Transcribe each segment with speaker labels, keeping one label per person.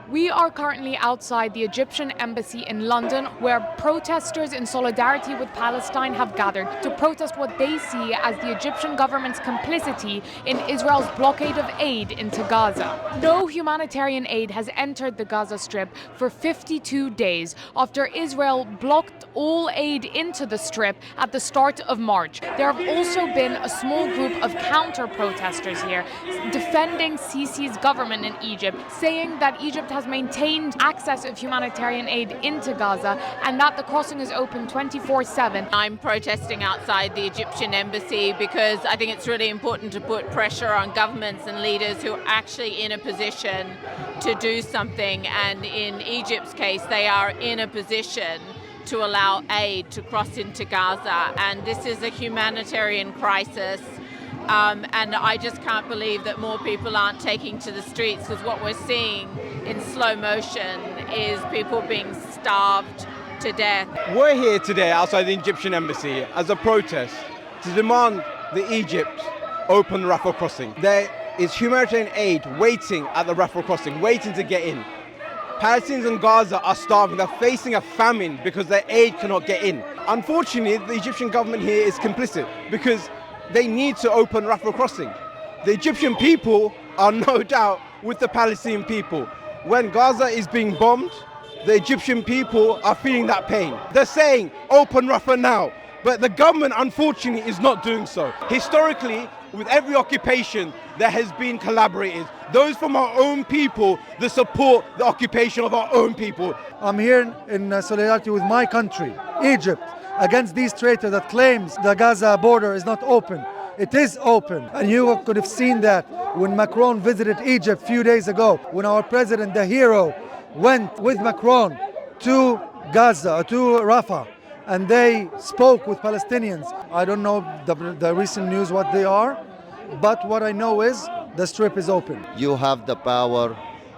Speaker 1: We are currently outside the Egyptian embassy in London, where protesters in solidarity with Palestine have gathered to protest what they see as the Egyptian government's complicity in Israel's blockade of aid into Gaza. No humanitarian aid has entered the Gaza Strip for 52 days after Israel blocked all aid into the Strip at the start of March. There have also been a small group of counter-protesters here defending Sisi's government in Egypt, saying that Egypt has maintained access of humanitarian aid into Gaza and that the crossing is open 24/7.
Speaker 2: I'm protesting outside the Egyptian embassy because I think it's really important to put pressure on governments and leaders who are actually in a position to do something, and in Egypt's case they are in a position to allow aid to cross into Gaza, and this is a humanitarian crisis. And I just can't believe that more people aren't taking to the streets, because what we're seeing in slow motion is people being starved to death.
Speaker 3: We're here today outside the Egyptian embassy as a protest to demand that Egypt open the Rafah crossing. There is humanitarian aid waiting at the Rafah crossing, waiting to get in. Palestinians in Gaza are starving. They're facing a famine because their aid cannot get in. Unfortunately, the Egyptian government here is complicit because they need to open Rafah crossing. The Egyptian people are no doubt with the Palestinian people. When Gaza is being bombed, the Egyptian people are feeling that pain. They're saying, open Rafah now. But the government, unfortunately, is not doing so. Historically, with every occupation, there has been collaborators. Those from our own people that support the occupation of our own people.
Speaker 4: I'm here in solidarity with my country, Egypt, against these traitors that claims the Gaza border is not open. It is open, and you could have seen that when Macron visited Egypt a few days ago, when our president, the hero, went with Macron to Gaza, to Rafah, and they spoke with Palestinians. I don't know the recent news what they are, but what I know is the Strip is open.
Speaker 5: You have the power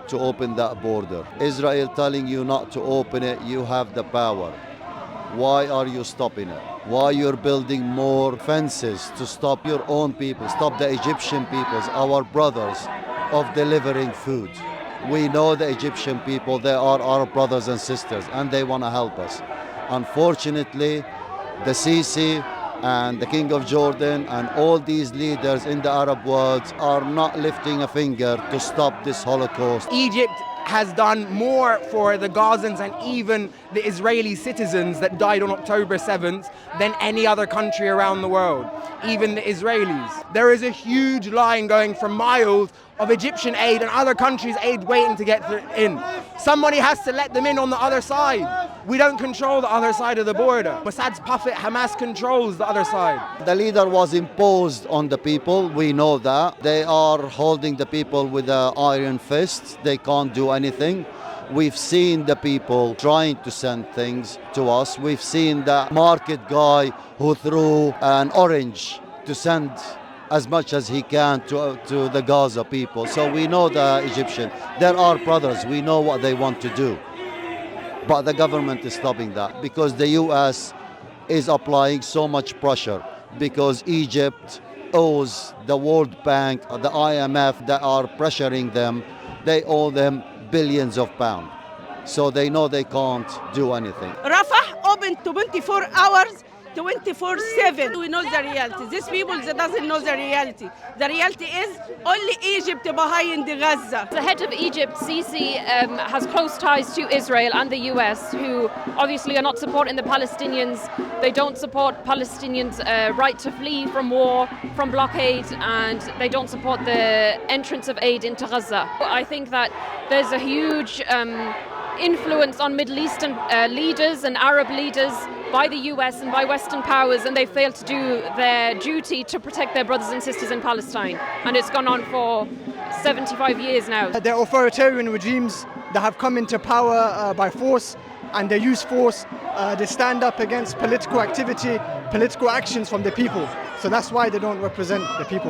Speaker 5: to open that border. Israel telling you not to open it, you have the power. Why are you stopping it? Why you're building more fences to stop your own people, stop the Egyptian peoples, our brothers, of delivering food? We know the Egyptian people, they are our brothers and sisters, and they want to help us. Unfortunately, the Sisi and the King of Jordan and all these leaders in the Arab world are not lifting a finger to stop this Holocaust.
Speaker 6: Egypt has done more for the Gazans and even the Israeli citizens that died on October 7th than any other country around the world, even the Israelis. There is a huge line going for miles of Egyptian aid and other countries' aid waiting to get in. Somebody has to let them in on the other side. We don't control the other side of the border. Assad's puppet Hamas controls the other side.
Speaker 5: The leader was imposed on the people, we know that. They are holding the people with an iron fist. They can't do anything. We've seen the people trying to send things to us. We've seen the market guy who threw an orange to send as much as he can to the Gaza people. So we know the Egyptian. They're our brothers. We know what they want to do. But the government is stopping that because the US is applying so much pressure because Egypt owes the World Bank, the IMF that are pressuring them. They owe them billions of pounds. So they know they can't do anything.
Speaker 7: Rafah open 24 hours, 24/7. We know the reality. These people that doesn't know the reality. The reality is only Egypt behind Gaza.
Speaker 8: The head of Egypt, Sisi, has close ties to Israel and the US, who obviously are not supporting the Palestinians. They don't support Palestinians' right to flee from war, from blockade, and they don't support the entrance of aid into Gaza. I think that there's a huge influence on Middle Eastern leaders and Arab leaders by the US and by Western powers, and they fail to do their duty to protect their brothers and sisters in Palestine. And it's gone on for 75 years now.
Speaker 9: They're authoritarian regimes that have come into power by force, and they use force. They stand up against political activity, political actions from the people. So that's why they don't represent the people.